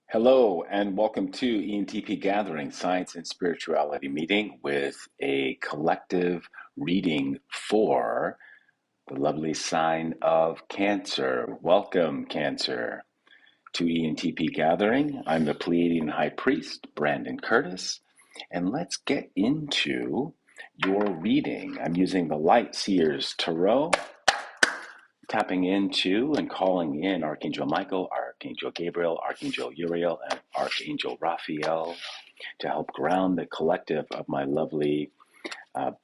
Hello and welcome to Entpgathering, Science and Spirituality meeting with a collective reading for the lovely sign of Cancer. Welcome, Cancer, to Entpgathering. I'm the Pleiadian High Priest, Brandon Curtis, and let's get into your reading. I'm using the Light Seers Tarot, tapping into and calling in Archangel Michael, Archangel Gabriel, Archangel Uriel, and Archangel Raphael to help ground the collective of my lovely,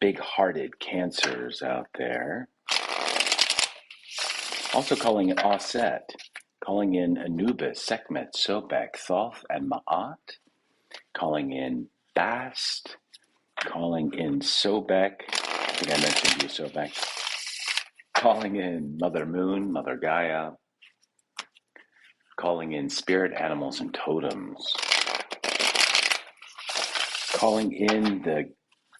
big-hearted Cancers out there. Also calling in Osset, calling in Anubis, Sekhmet, Sobek, Thoth, and Ma'at, calling in Bast, calling in Sobek, I think I mentioned you, Sobek, calling in Mother Moon, Mother Gaia, calling in spirit animals and totems, calling in the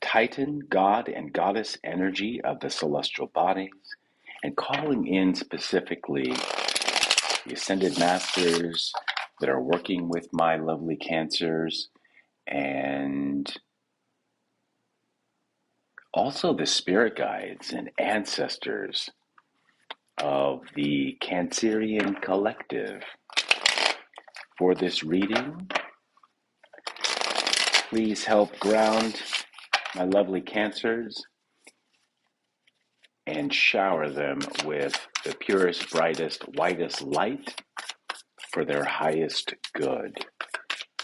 Titan, God, and Goddess energy of the celestial bodies, and calling in specifically the Ascended Masters that are working with my lovely Cancers, and also the spirit guides and ancestors of the Cancerian collective. For this reading, please help ground my lovely Cancers and shower them with the purest, brightest, whitest light for their highest good.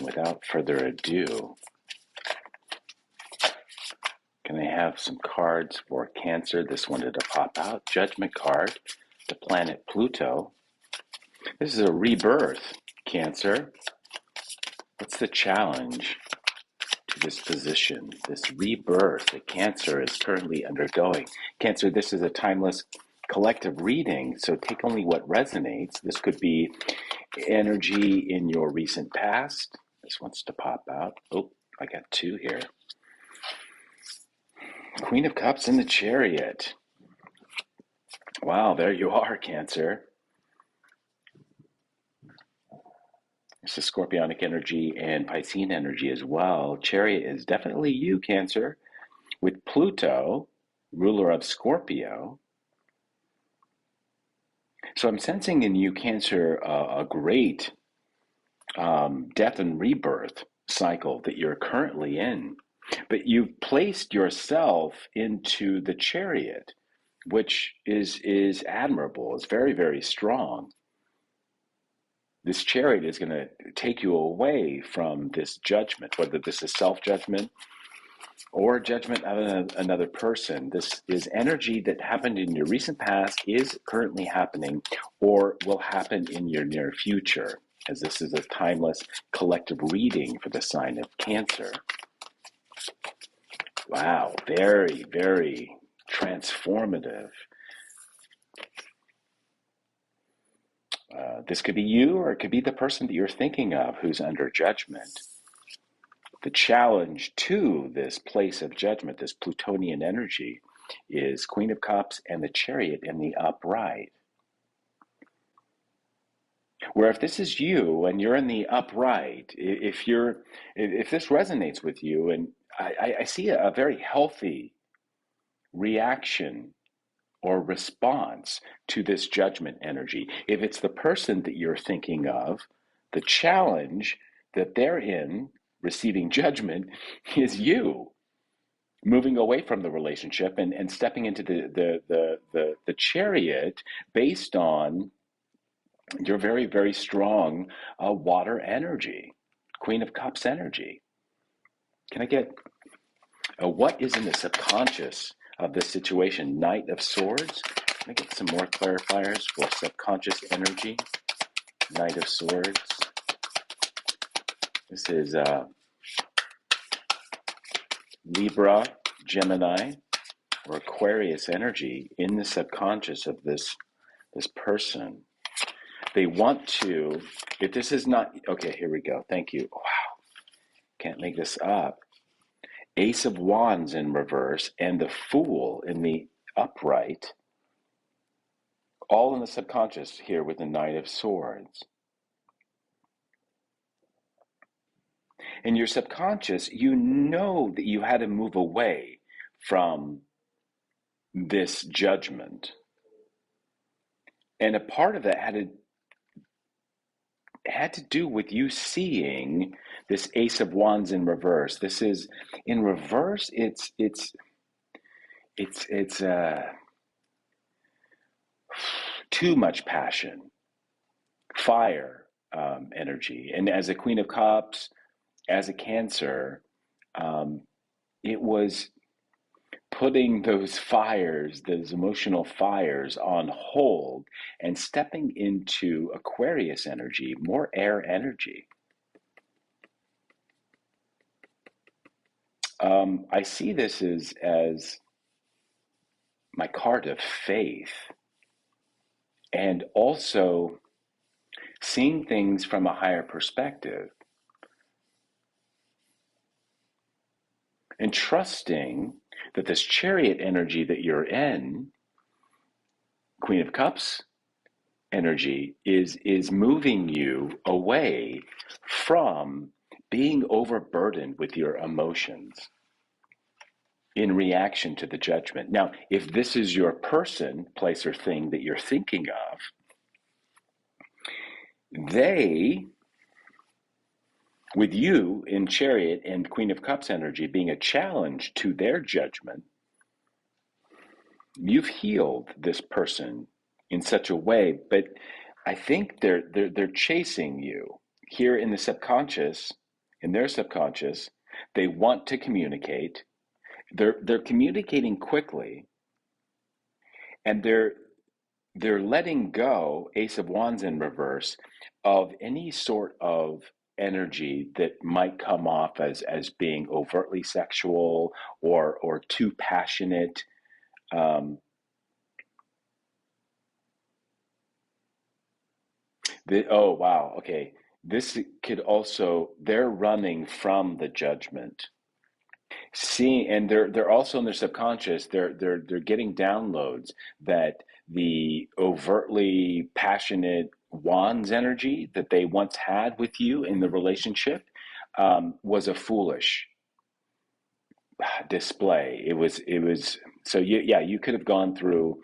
Without further ado, can I have some cards for Cancer? This wanted to pop out. Judgment card, the planet Pluto. This is a rebirth, Cancer. What's the challenge to this position, this rebirth that Cancer is currently undergoing? Cancer, this is a timeless collective reading, so take only what resonates. This could be energy in your recent past. This wants to pop out. Oh, I got two here. Queen of Cups and the Chariot. Wow, there you are, Cancer. This is Scorpionic energy and Piscean energy as well. Chariot is definitely you, Cancer, with Pluto, ruler of Scorpio. So I'm sensing in you, Cancer, a great death and rebirth cycle that you're currently in. But you've placed yourself into the Chariot, which is admirable. It's very, very strong. This Chariot is going to take you away from this judgment, whether this is self-judgment or judgment of another person. This is energy that happened in your recent past, is currently happening, or will happen in your near future, as this is a timeless collective reading for the sign of Cancer. Wow, very, very transformative. This could be you, or it could be the person that you're thinking of who's under judgment. The challenge to this place of judgment, this Plutonian energy, is Queen of Cups and the Chariot in the upright. Where if this is you and you're in the upright, if this resonates with you, and I see a very healthy reaction or response to this judgment energy. If it's the person that you're thinking of, the challenge that they're in receiving judgment is you moving away from the relationship and stepping into the Chariot based on your very, very strong water energy, Queen of Cups energy. Can I get what is in the subconscious of this situation? Knight of Swords. Can I get some more clarifiers for subconscious energy? Knight of Swords. This is Libra, Gemini, or Aquarius energy in the subconscious of this person. They want to, if this is not, okay, here we go. Thank you. Wow, can't make this up. Ace of Wands in reverse and the Fool in the upright, all in the subconscious here with the Knight of Swords. In your subconscious, you know that you had to move away from this judgment. And a part of that had to do with you seeing this Ace of Wands in reverse. This is in reverse. It's too much passion, fire energy, and as a Queen of Cups, as a Cancer, um, it was putting those fires, those emotional fires, on hold and stepping into Aquarius energy, more air energy. I see this as my card of faith, and also seeing things from a higher perspective and trusting that this Chariot energy that you're in, Queen of Cups energy, is moving you away from being overburdened with your emotions in reaction to the judgment. Now, if this is your person, place, or thing that you're thinking of, they, with you in Chariot and Queen of Cups energy being a challenge to their judgment, you've healed this person in such a way, but I think they're chasing you here in the subconscious, in their subconscious. They want to communicate. They're communicating quickly, and they're letting go, Ace of Wands in reverse, of any sort of energy that might come off as being overtly sexual or too passionate. Um, oh wow, okay. This could also, they're running from the judgment. Seeing, and they're also in their subconscious, they're getting downloads that the overtly passionate wands energy that they once had with you in the relationship was a foolish display. It was so you could have gone through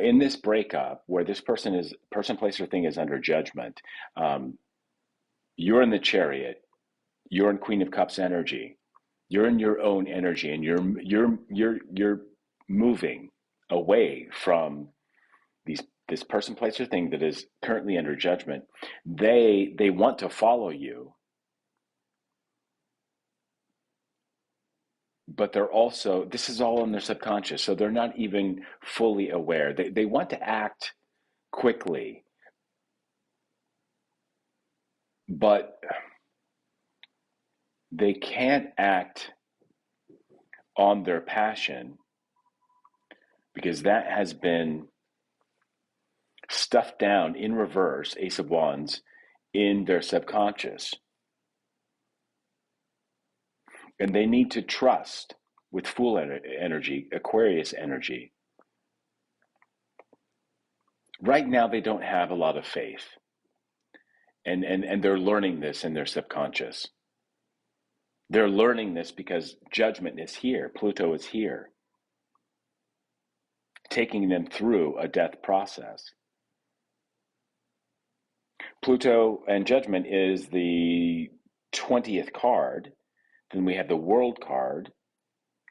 in this breakup where this person, place, or thing is under judgment. Um, you're in the Chariot, you're in Queen of Cups energy, you're in your own energy, and you're moving away from this person, place, or thing that is currently under judgment. They want to follow you, but they're also, this is all in their subconscious, so they're not even fully aware. They want to act quickly, but they can't act on their passion because that has been stuffed down in reverse, Ace of Wands, in their subconscious. And they need to trust with Fool energy, Aquarius energy. Right now, they don't have a lot of faith. And they're learning this in their subconscious. They're learning this because judgment is here, Pluto is here, taking them through a death process. Pluto and judgment is the 20th card. Then we have the World card,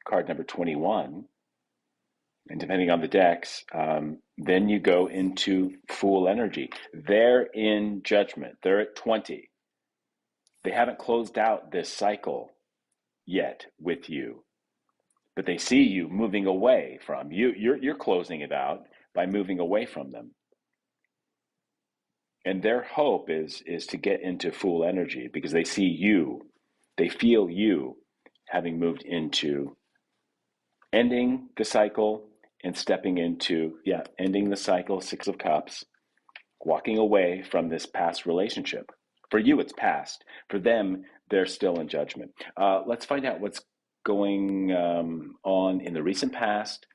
card number 21. And depending on the decks, then you go into Fool energy. They're in judgment. They're at 20. They haven't closed out this cycle yet with you, but they see you moving away from you. You're closing it out by moving away from them. And their hope is to get into Fool energy because they see you, they feel you having moved into ending the cycle and stepping into, ending the cycle, Six of Cups, walking away from this past relationship. For you, it's past. For them, they're still in judgment. Let's find out what's going on in the recent past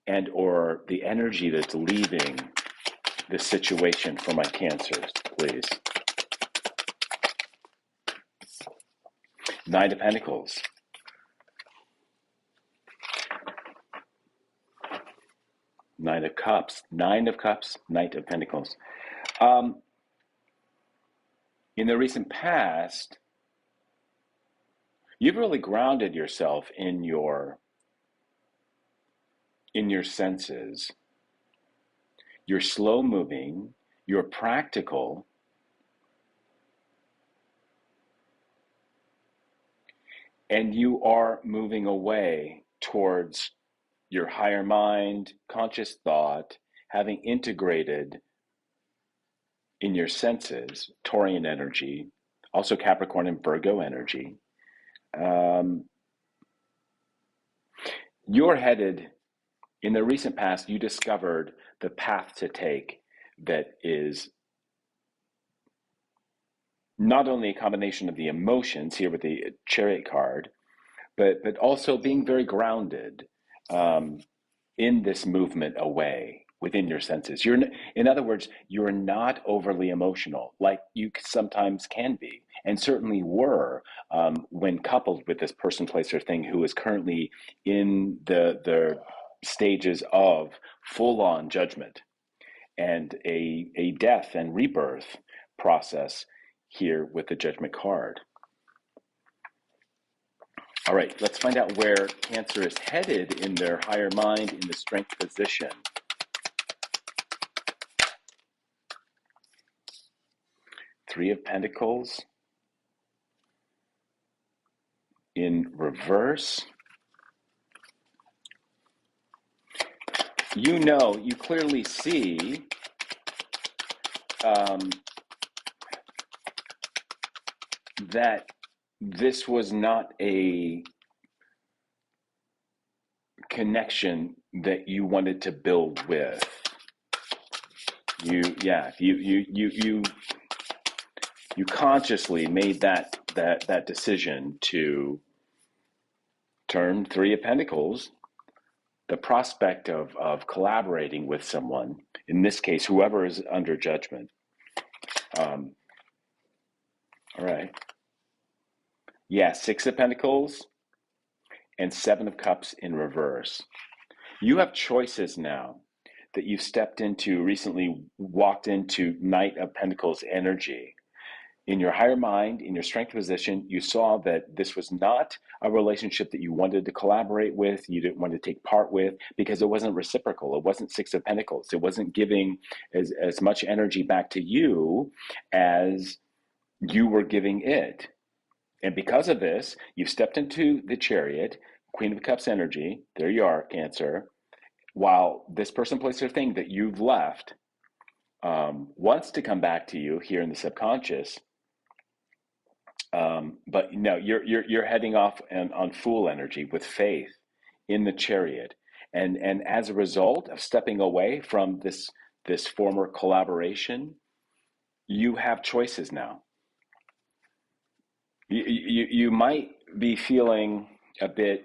and or the energy that's leaving this situation for my Cancers, please. Nine of Pentacles. Nine of Cups. Nine of Cups. Knight of Pentacles. In the recent past, you've really grounded yourself in your senses. You're slow moving, you're practical, and you are moving away towards your higher mind, conscious thought, having integrated in your senses, Taurian energy, also Capricorn and Virgo energy. You're headed, in the recent past, you discovered the path to take that is not only a combination of the emotions here with the Chariot card, but also being very grounded in this movement away within your senses. In other words, you're not overly emotional like you sometimes can be, and certainly were when coupled with this person, place, or thing who is currently in the stages of full-on judgment and a death and rebirth process here with the Judgment card. All right, let's find out where Cancer is headed in their higher mind in the Strength position. Three of Pentacles in reverse. You clearly see that this was not a connection that you wanted to build with. You consciously made that decision to turn Three of Pentacles, the prospect of collaborating with someone, in this case, whoever is under judgment. All right. Yeah, Six of Pentacles and Seven of Cups in reverse. You have choices now that you've stepped into, recently walked into Knight of Pentacles energy. In your higher mind, in your strength position, you saw that this was not a relationship that you wanted to collaborate with, you didn't want to take part with, because it wasn't reciprocal. It wasn't Six of Pentacles. It wasn't giving as much energy back to you as you were giving it. And because of this, you've stepped into the Chariot, Queen of Cups energy. There you are, Cancer. While this person, place, or thing that you've left wants to come back to you here in the subconscious, but no, you're heading off on Fool energy with faith in the Chariot, and as a result of stepping away from this former collaboration, you have choices now. You might be feeling a bit.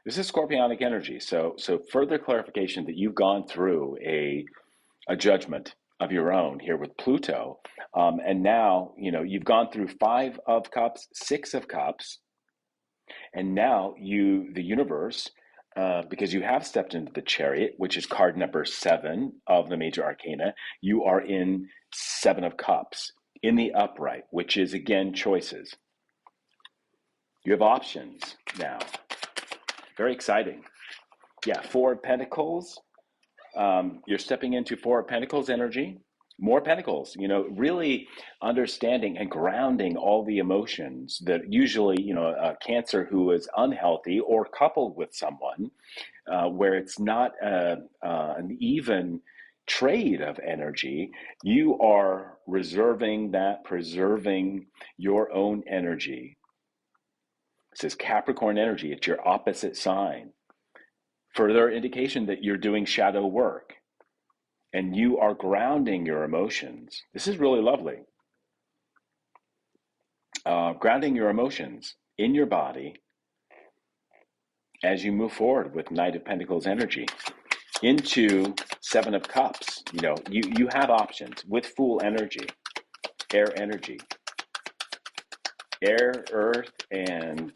This is Scorpionic energy, so further clarification that you've gone through a judgment of your own here with Pluto, and now you've gone through Five of Cups, Six of Cups, and now the universe, because you have stepped into the Chariot, which is card number 7 of the major arcana, you are in Seven of Cups in the upright, which is again choices. You have options now. Very exciting. Yeah, Four of Pentacles. You're stepping into Four of Pentacles energy. More Pentacles, really understanding and grounding all the emotions that usually, a Cancer who is unhealthy or coupled with someone where it's not an even trade of energy, you are reserving that, preserving your own energy. This is Capricorn energy. It's your opposite sign. Further indication that you're doing shadow work and you are grounding your emotions. This is really lovely. Grounding your emotions in your body as you move forward with Knight of Pentacles energy into Seven of Cups. You have options with Fool energy, air energy. air, earth, and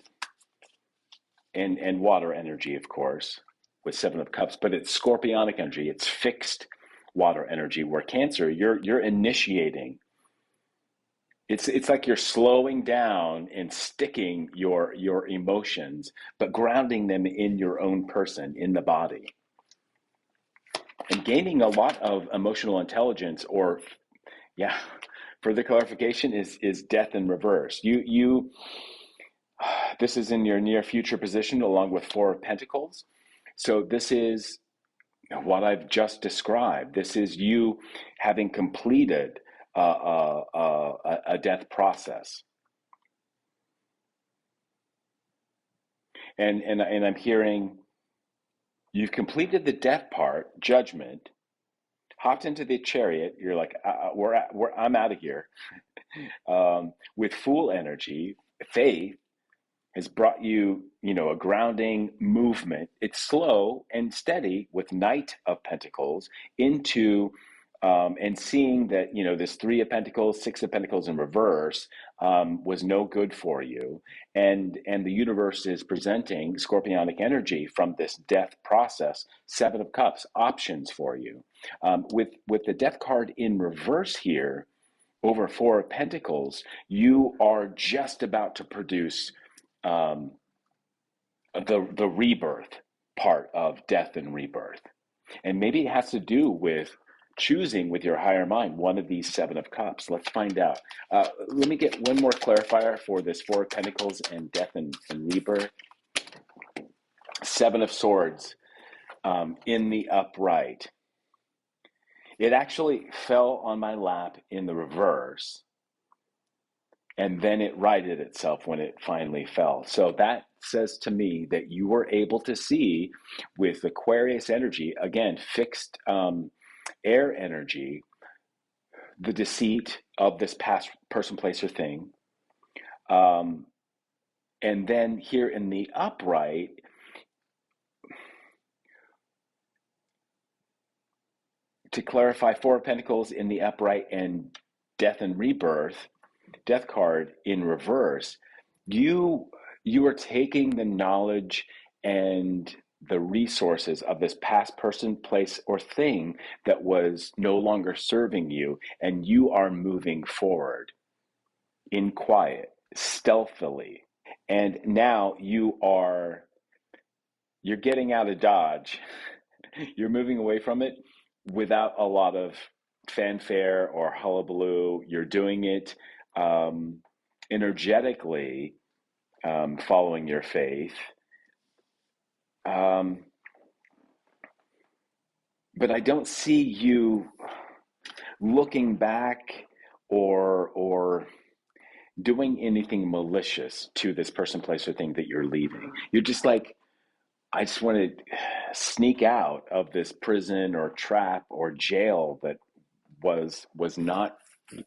water energy, of course, with Seven of Cups, but it's scorpionic energy. It's fixed water energy, where Cancer, you're initiating. It's like you're slowing down and sticking your emotions, but grounding them in your own person, in the body, and gaining a lot of emotional intelligence. Or, yeah, further clarification is Death in reverse. You this is in your near future position, along with Four of Pentacles. So this is what I've just described. This is you having completed a death process. And I'm hearing you've completed the death part, judgment, hopped into the chariot. You're like, I'm out of here. With Fool energy, faith has brought you, a grounding movement. It's slow and steady with Knight of Pentacles into, and seeing that, this Three of Pentacles, Six of Pentacles in reverse was no good for you. And the universe is presenting scorpionic energy from this death process, Seven of Cups, options for you. With the death card in reverse here, over Four of Pentacles, you are just about to produce um, the rebirth part of death and rebirth. And maybe it has to do with choosing with your higher mind one of these Seven of Cups. Let's find out. Let me get one more clarifier for this Four of Pentacles and death and rebirth. Seven of Swords in the upright. It actually fell on my lap in the reverse, and then it righted itself when it finally fell. So that says to me that you were able to see with Aquarius energy, again, fixed air energy, the deceit of this past person, place, or thing. And then here in the upright, to clarify, Four of Pentacles in the upright and death and rebirth, death card in reverse, you are taking the knowledge and the resources of this past person, place, or thing that was no longer serving you, and you are moving forward in quiet, stealthily. And now you're getting out of Dodge. You're moving away from it without a lot of fanfare or hullabaloo. You're doing it energetically, following your faith. But I don't see you looking back or doing anything malicious to this person, place, or thing that you're leaving. You're just like, I just want to sneak out of this prison or trap or jail that was not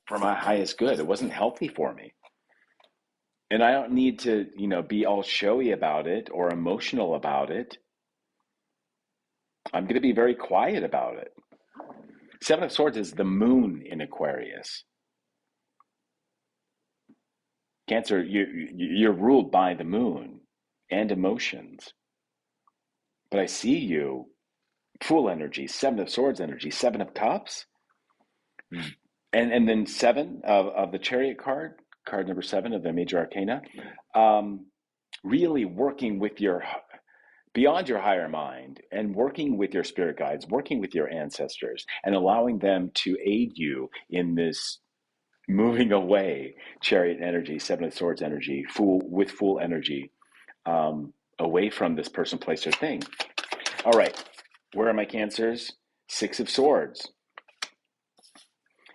for my highest good. It wasn't healthy for me. And I don't need to, be all showy about it or emotional about it. I'm going to be very quiet about it. Seven of Swords is the moon in Aquarius. Cancer, you're ruled by the moon and emotions. But I see you, Fool energy, Seven of Swords energy, Seven of Cups, and then seven of the Chariot card number 7 of the major arcana. Really working with your beyond your higher mind, and working with your spirit guides, working with your ancestors, and allowing them to aid you in this moving away. Chariot energy, Seven of Swords energy, Fool energy, away from this person, place, or thing. All right, where are my Cancers? Six of Swords.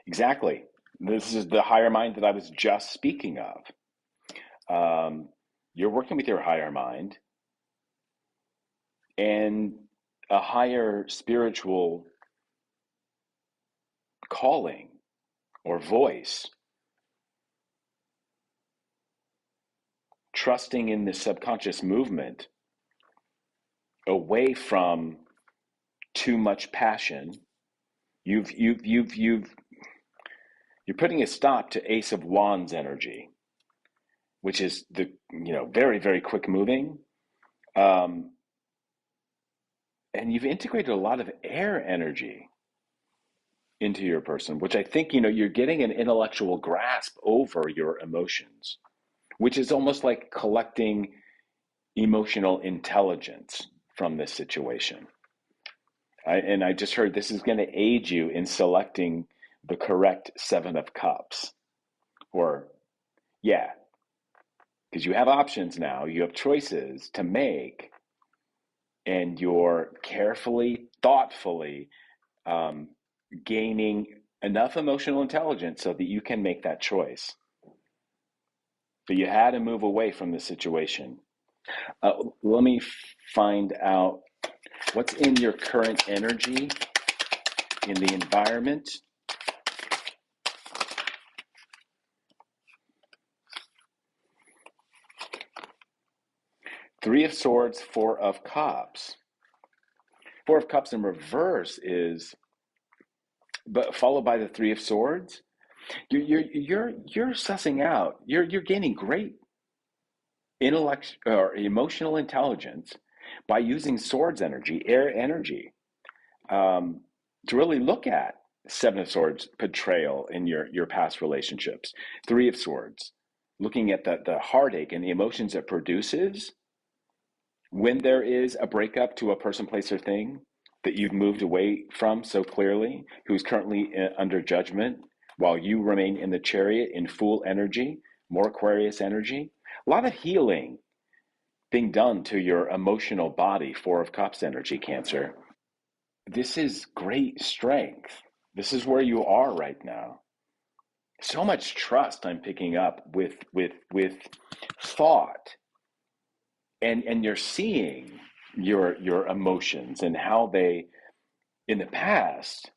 Exactly. This is the higher mind that I was just speaking of. You're working with your higher mind and a higher spiritual calling or voice, trusting in the subconscious movement away from too much passion. You're putting a stop to Ace of Wands energy. which is the, very, very quick moving. Um, and you've integrated a lot of air energy into your person, which I think, you're getting an intellectual grasp over your emotions, which is almost like collecting emotional intelligence from this situation. And I just heard this is going to aid you in selecting the correct Seven of Cups. Or, yeah, because you have options now, you have choices to make, and you're carefully, thoughtfully um, gaining enough emotional intelligence so that you can make that choice. But you had to move away from the situation. Let me find out what's in your current energy in the environment. Three of Swords, Four of Cups. Four of Cups in reverse is, but followed by the Three of Swords. You're sussing out. You're gaining great intellect or emotional intelligence by using swords energy, air energy, to really look at Seven of Swords betrayal in your past relationships. Three of Swords, looking at the heartache and the emotions it produces when there is a breakup to a person, place, or thing that you've moved away from so clearly, who's currently under judgment, while you remain in the Chariot in Fool energy, more Aquarius energy. A lot of healing being done to your emotional body, Four of Cups energy, Cancer. This is great strength. This is where you are right now. So much trust I'm picking up with thought, and you're seeing your emotions and how they in the past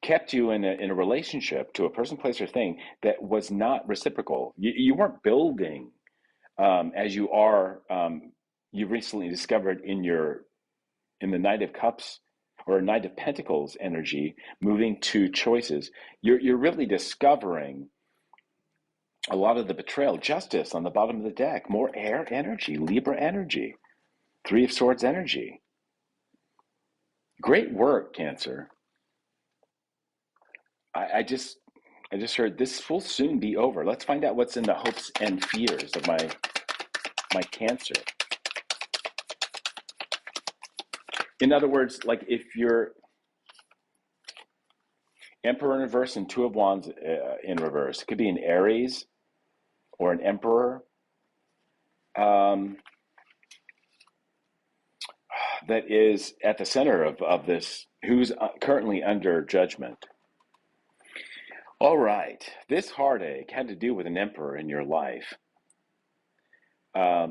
kept you in a relationship to a person, place, or thing that was not reciprocal. You weren't building as you are. You recently discovered in the Knight of Cups or Knight of Pentacles energy, moving to choices. You're really discovering a lot of the betrayal, justice on the bottom of the deck, more air energy, Libra energy, Three of Swords energy. Great work, Cancer. I just heard this will soon be over. Let's find out what's in the hopes and fears of my Cancer. In other words, like if you're Emperor in reverse and Two of Wands in reverse, it could be an Aries or an Emperor that is at the center of this, who's currently under judgment. All right, this heartache had to do with an Emperor in your life. But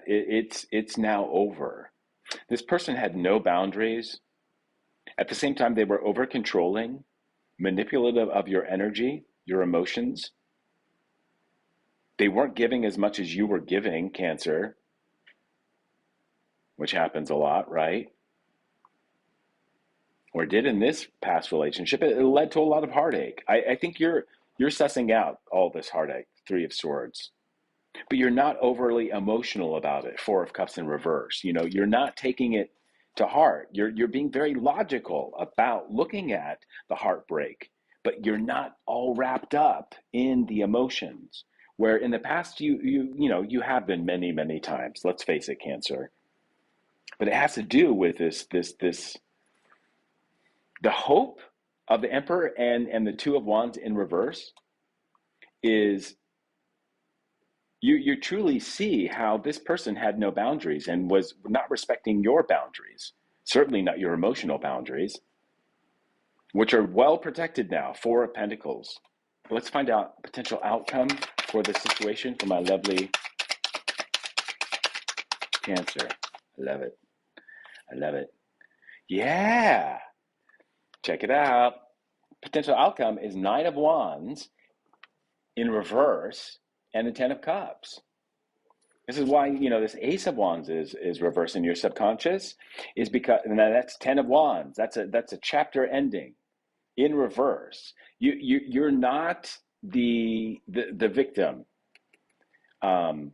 it's now over. This person had no boundaries. At the same time, they were over controlling, manipulative of your energy, your emotions. They weren't giving as much as you were giving, Cancer, which happens a lot, right? Or did in this past relationship. It led to a lot of heartache. I think you're sussing out all this heartache, Three of Swords. But you're not overly emotional about it, Four of Cups in reverse. You're not taking it to heart. You're being very logical about looking at the heartbreak, but you're not all wrapped up in the emotions. Where in the past you have been many, many times. Let's face it, Cancer. But it has to do with this the hope of the Emperor and the Two of Wands in reverse is you truly see how this person had no boundaries and was not respecting your boundaries, certainly not your emotional boundaries, which are well protected now. Four of Pentacles. Let's find out potential outcome for this situation for my lovely Cancer. I love it. I love it. Yeah. Check it out. Potential outcome is Nine of Wands in reverse and the Ten of Cups. This is why, this Ace of Wands is reversed in your subconscious, is because, and that's Ten of Wands. That's a chapter ending in reverse. You're not the victim. Um,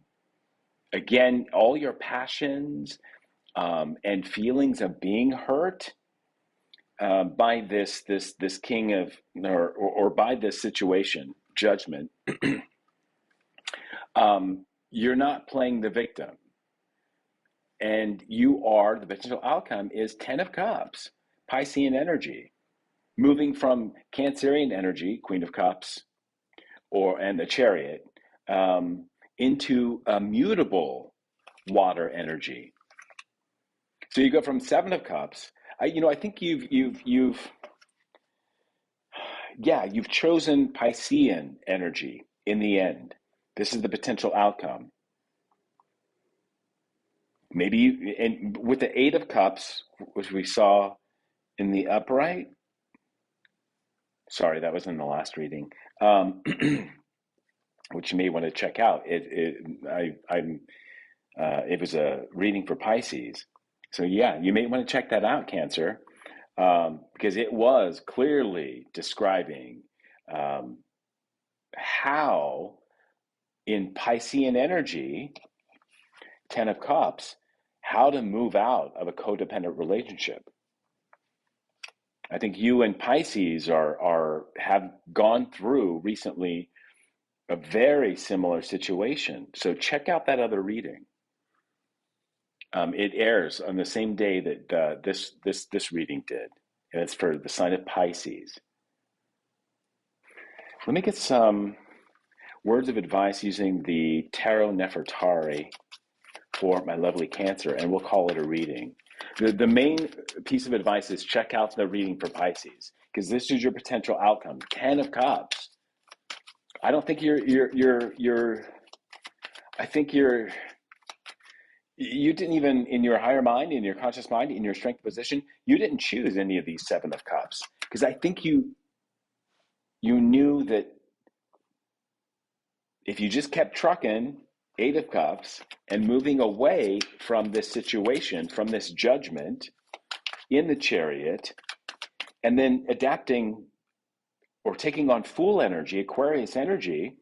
Again, all your passions and feelings of being hurt by this king of or by this situation, judgment. You're not playing the victim, and you are the potential outcome is Ten of Cups, Piscean energy, moving from Cancerian energy, Queen of Cups, and the Chariot, um, into a mutable water energy. So you go from Seven of Cups. I think you've chosen Piscean energy in the end. This is the potential outcome. Maybe and with the Eight of Cups, which we saw in the upright. Sorry, that was in the last reading. Which you may want to check out. It was a reading for Pisces. So yeah, you may want to check that out, Cancer, because it was clearly describing um, how in Piscean energy, Ten of Cups, how to move out of a codependent relationship. I think you and Pisces have gone through recently a very similar situation. So check out that other reading. It airs on the same day that this reading did, and it's for the sign of Pisces. Let me get some words of advice using the Tarot Nefertari for my lovely Cancer, and we'll call it a reading. The main piece of advice is check out the reading for Pisces, because this is your potential outcome. Ten of Cups. I don't think I think you didn't even in your higher mind, in your conscious mind, in your strength position, you didn't choose any of these Seven of Cups, because I think you knew that if you just kept trucking Eight of Cups and moving away from this situation, from this judgment in the Chariot, and then adapting or taking on Fool energy, Aquarius energy.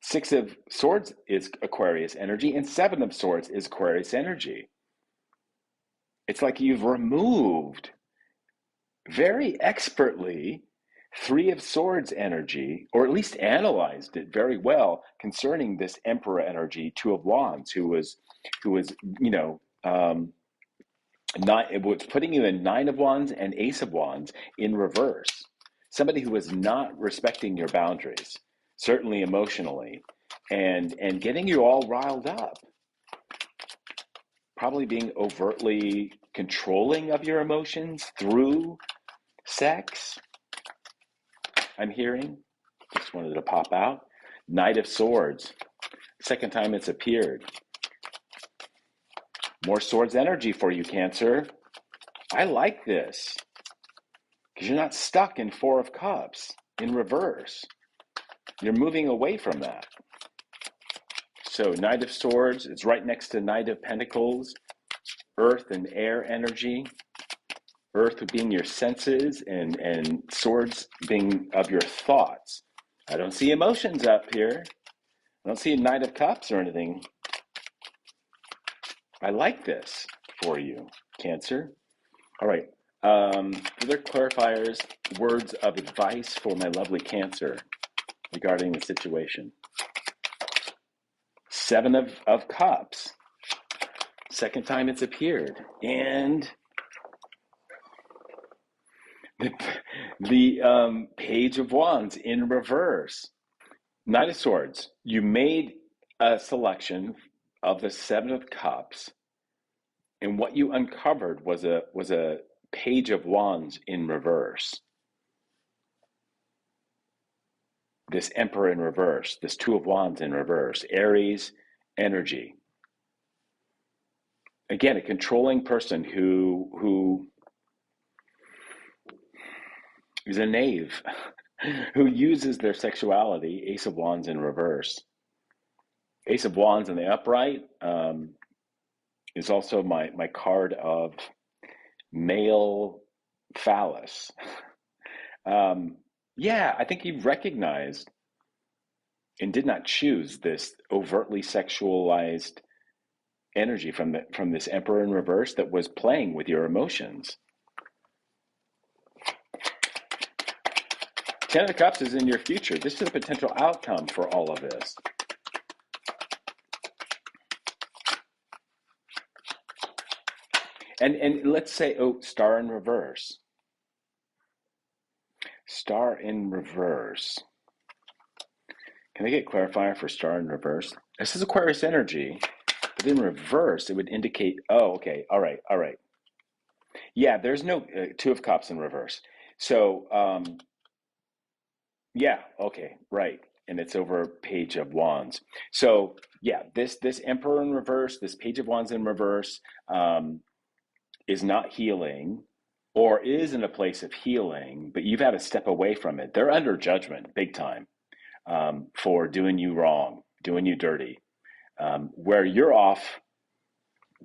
Six of Swords is Aquarius energy, and Seven of Swords is Aquarius energy. It's like you've removed very expertly Three of Swords energy, or at least analyzed it very well concerning this Emperor energy, Two of Wands, who was, you know, it was putting you in Nine of Wands and Ace of Wands in reverse. Somebody who was not respecting your boundaries, certainly emotionally, and getting you all riled up. Probably being overtly controlling of your emotions through sex. I'm hearing. Just wanted to pop out. Knight of Swords. Second time it's appeared. More swords energy for you, Cancer. I like this, because you're not stuck in Four of Cups in reverse. You're moving away from that. So Knight of Swords, it's right next to Knight of Pentacles, earth and air energy. Earth being your senses, and swords being of your thoughts. I don't see emotions up here. I don't see a Knight of Cups or anything. I like this for you, Cancer. All right. Further clarifiers, words of advice for my lovely Cancer regarding the situation. Seven of Cups. Second time it's appeared. And the Page of Wands in reverse. Knight of Swords. You made a selection of the Seven of Cups, and what you uncovered was a Page of Wands in reverse. This Emperor in reverse, this Two of Wands in reverse, Aries energy. Again, a controlling person who is a knave, who uses their sexuality, Ace of Wands in reverse. Ace of Wands in the upright is also my card of male phallus. Yeah, I think you've recognized and did not choose this overtly sexualized energy from this Emperor in reverse that was playing with your emotions. Ten of Cups is in your future. This is a potential outcome for all of this. And let's say, oh, Star in reverse. Star in reverse. Can I get clarifier for Star in reverse? This is Aquarius energy, but in reverse, it would indicate, oh, okay, all right, all right. Yeah, there's no Two of Cups in reverse. So, yeah, okay, right. And it's over Page of Wands. So, yeah, this Emperor in reverse, this Page of Wands in reverse, is not healing or is in a place of healing, but you've had to step away from it. They're under judgment big time for doing you wrong, doing you dirty, where you're off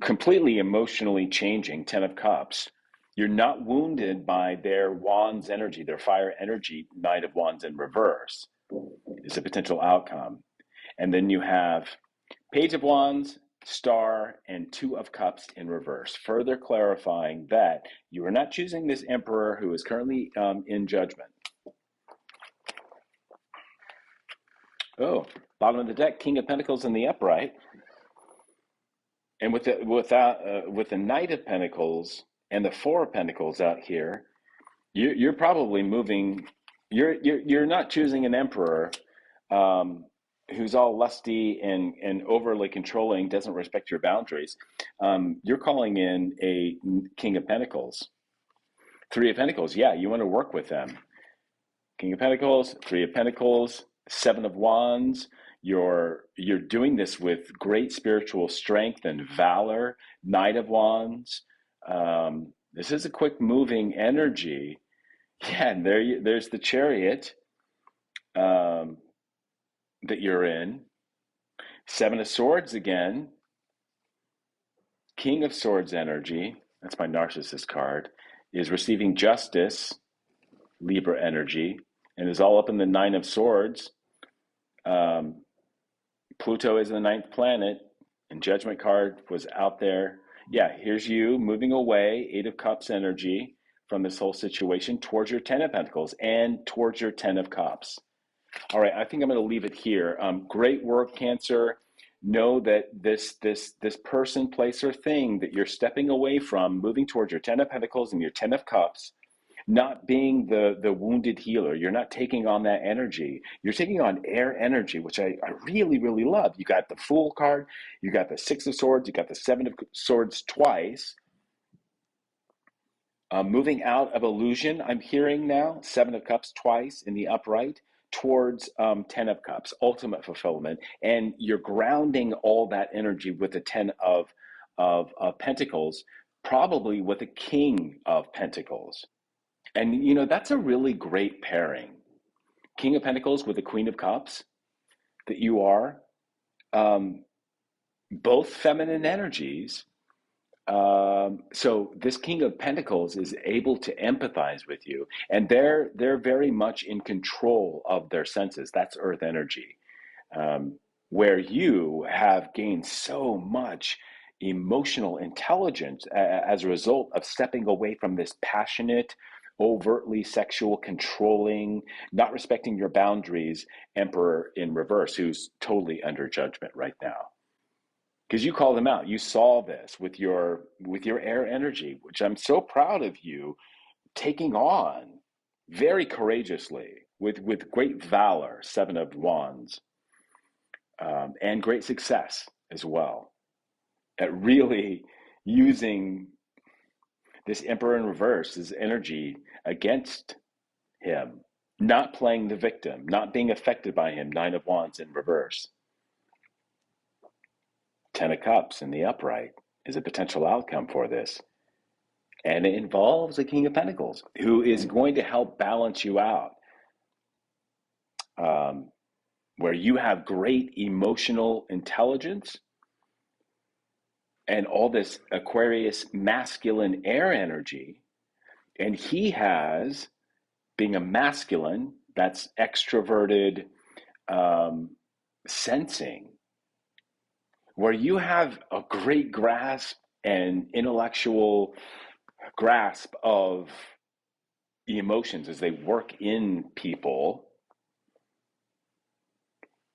completely emotionally changing. Ten of Cups. You're not wounded by their Wands energy, their fire energy. Knight of Wands in reverse is a potential outcome. And then you have Page of Wands, Star, and Two of Cups in reverse, further clarifying that you are not choosing this Emperor who is currently in judgment. Oh, bottom of the deck, King of Pentacles in the upright. And with the Knight of Pentacles and the Four of Pentacles out here, you're probably moving. You're not choosing an Emperor who's all lusty and overly controlling, doesn't respect your boundaries. You're calling in a King of Pentacles. Three of Pentacles, yeah, you want to work with them. King of Pentacles, Three of Pentacles, Seven of Wands. You're doing this with great spiritual strength and valor. Knight of Wands. This is a quick moving energy. Yeah, and there's the Chariot that you're in. Seven of Swords again. King of Swords energy, that's my narcissist card, is receiving justice, Libra energy, and is all up in the Nine of Swords. Pluto is the ninth planet, and Judgment card was out there. Yeah, here's you moving away, Eight of Cups energy from this whole situation towards your Ten of Pentacles and towards your Ten of Cups. All right, I think I'm going to leave it here. Great work, Cancer. Know that this person, place, or thing that you're stepping away from, moving towards your Ten of Pentacles and your Ten of Cups, not being the wounded healer. You're not taking on that energy. You're taking on air energy, which I really, really love. You got the Fool card, you got the Six of Swords, you got the Seven of Swords twice. Moving out of illusion, I'm hearing now, Seven of Cups twice in the upright, towards Ten of Cups, ultimate fulfillment. And you're grounding all that energy with the Ten of Pentacles, probably with the King of Pentacles. And, you know, that's a really great pairing. King of Pentacles with the Queen of Cups that you are, both feminine energies. So this King of Pentacles is able to empathize with you, and they're very much in control of their senses. That's Earth energy, where you have gained so much emotional intelligence as a result of stepping away from this passionate, overtly sexual, controlling, not respecting your boundaries Emperor in reverse, who's totally under judgment right now. Because you called him out. You saw this with your air energy, which I'm so proud of you taking on very courageously with great valor, Seven of Wands, and great success as well at really using this Emperor in reverse, his energy against him, not playing the victim, not being affected by him. Nine of Wands in reverse. Ten of Cups in the upright is a potential outcome for this. And it involves a King of Pentacles who is going to help balance you out, where you have great emotional intelligence and all this Aquarius masculine air energy. And he has, being a masculine, that's extroverted, sensing, where you have a great grasp and intellectual grasp of the emotions as they work in people,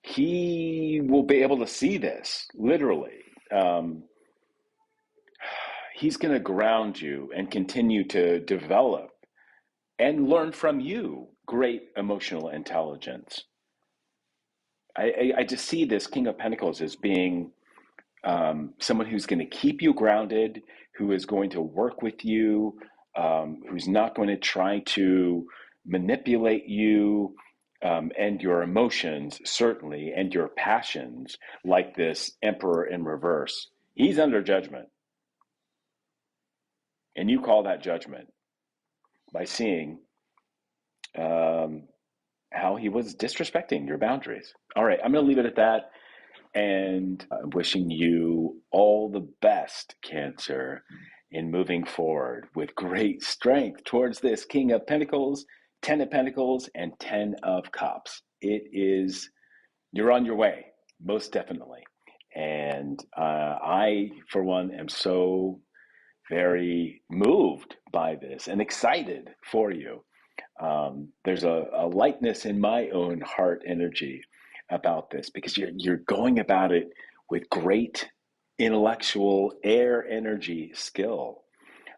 he will be able to see this literally. Um, he's going to ground you and continue to develop and learn from you great emotional intelligence. I just see this King of Pentacles as being someone who's going to keep you grounded, who is going to work with you, who's not going to try to manipulate you and your emotions, certainly, and your passions, like this Emperor in reverse. He's under judgment. And you call that judgment by seeing um, how he was disrespecting your boundaries. All right, I'm going to leave it at that. And I'm wishing you all the best, Cancer, in moving forward with great strength towards this King of Pentacles, Ten of Pentacles, and Ten of Cups. You're on your way, most definitely. And I, for one, am so very moved by this and excited for you. There's a lightness in my own heart energy about this because you're going about it with great intellectual air energy skill,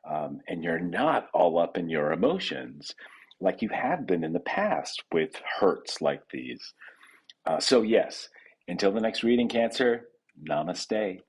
and you're not all up in your emotions like you have been in the past with hurts like these. So yes, until the next reading, Cancer, namaste.